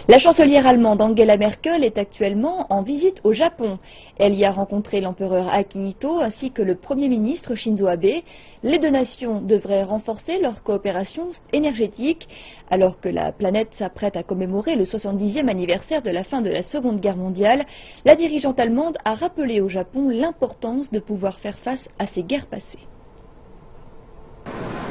La chancelière allemande Angela Merkel est actuellement en visite au Japon. Elle y a rencontré l'empereur Akihito ainsi que le Premier ministre Shinzo Abe. Les deux nations devraient renforcer leur coopération énergétique alors que la planète s'apprête à commémorer le 70e anniversaire de la fin de la Seconde Guerre mondiale. La dirigeante allemande a rappelé au Japon l'importance de pouvoir faire face à ces guerres passées.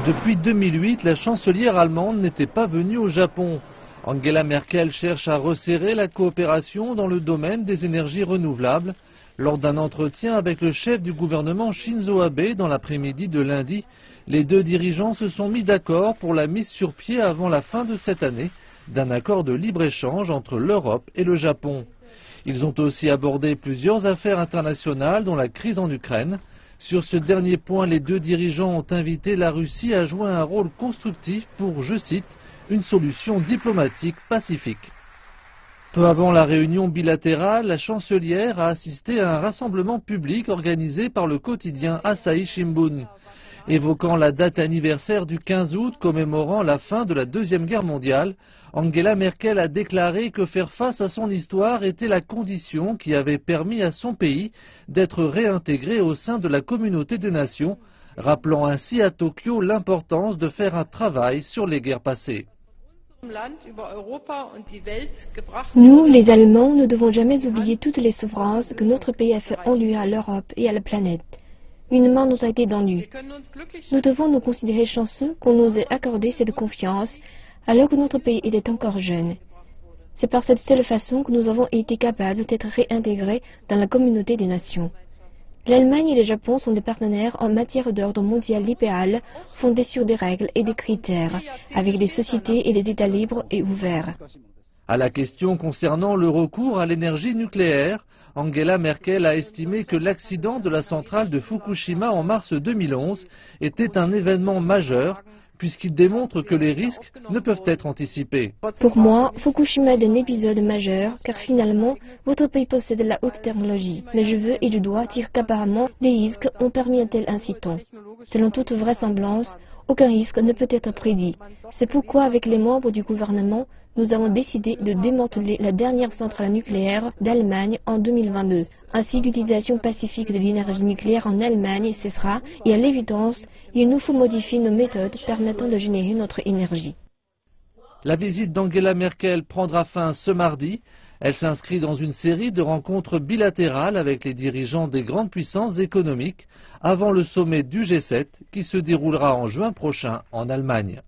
Depuis 2008, la chancelière allemande n'était pas venue au Japon. Angela Merkel cherche à resserrer la coopération dans le domaine des énergies renouvelables. Lors d'un entretien avec le chef du gouvernement Shinzo Abe dans l'après-midi de lundi, les deux dirigeants se sont mis d'accord pour la mise sur pied avant la fin de cette année d'un accord de libre-échange entre l'Europe et le Japon. Ils ont aussi abordé plusieurs affaires internationales dont la crise en Ukraine. Sur ce dernier point, les deux dirigeants ont invité la Russie à jouer un rôle constructif pour, je cite, une solution diplomatique pacifique. Peu avant la réunion bilatérale, la chancelière a assisté à un rassemblement public organisé par le quotidien Asahi Shimbun. Évoquant la date anniversaire du 15 août commémorant la fin de la Deuxième Guerre mondiale, Angela Merkel a déclaré que faire face à son histoire était la condition qui avait permis à son pays d'être réintégré au sein de la communauté des nations, rappelant ainsi à Tokyo l'importance de faire un travail sur les guerres passées. Nous, les Allemands, ne devons jamais oublier toutes les souffrances que notre pays a fait endurer à l'Europe et à la planète. Une main nous a été tendue. Nous devons nous considérer chanceux qu'on nous ait accordé cette confiance alors que notre pays était encore jeune. C'est par cette seule façon que nous avons été capables d'être réintégrés dans la communauté des nations. L'Allemagne et le Japon sont des partenaires en matière d'ordre mondial libéral fondés sur des règles et des critères, avec des sociétés et des États libres et ouverts. À la question concernant le recours à l'énergie nucléaire, Angela Merkel a estimé que l'accident de la centrale de Fukushima en mars 2011 était un événement majeur, puisqu'il démontre que les risques ne peuvent être anticipés. Pour moi, Fukushima est un épisode majeur, car finalement, votre pays possède la haute technologie. Mais je veux et je dois dire qu'apparemment, des risques ont permis un tel incident. Selon toute vraisemblance, aucun risque ne peut être prédit. C'est pourquoi, avec les membres du gouvernement, nous avons décidé de démanteler la dernière centrale nucléaire d'Allemagne en 2022. Ainsi, l'utilisation pacifique de l'énergie nucléaire en Allemagne cessera et à l'évidence, il nous faut modifier nos méthodes permettant de générer notre énergie. La visite d'Angela Merkel prendra fin ce mardi. Elle s'inscrit dans une série de rencontres bilatérales avec les dirigeants des grandes puissances économiques avant le sommet du G7 qui se déroulera en juin prochain en Allemagne.